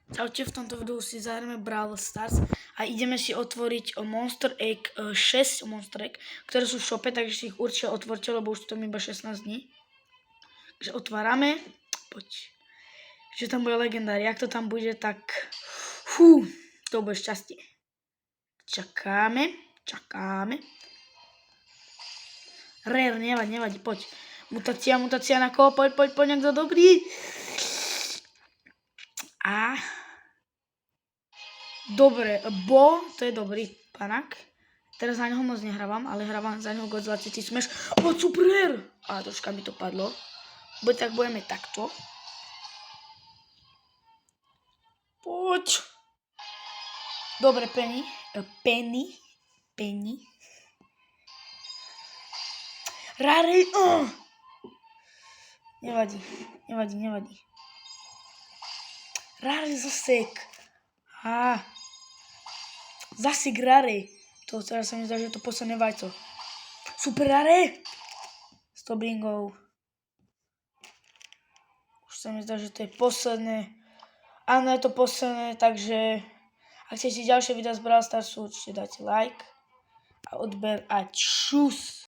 Čaute, v tomto videu si zahráme Brawl Stars a ideme si otvoriť Monster Egg 6 Monster Egg, ktoré sú v shope, takže si ich určite otvorte, lebo už to tam iba 16 dní. Takže otvárame, poď. Že tam bude legendár, jak to tam bude, tak to bude šťastie. Čakáme. Rare, nevadí, poď. Mutácia na koho, poď, niekto dobrý. A dobre, Bo, to je dobrý panak. Teraz na neho moc nehrávam, ale hrávam za neho God 20 smash. Super! A troška mi to padlo. Tak budeme takto. Poď. Dobre, Penny. Rare. Nevadí. Rare zasek. Zasek rare. To teraz sa mi zdá, že to posledné vajco. Super rare. 100 bringov. Už sa mi zdá, že to je posledné. Áno, je to posledné, takže ak chcete ďalšie videá z Brawl Starsu, určite dajte like a odber a čus.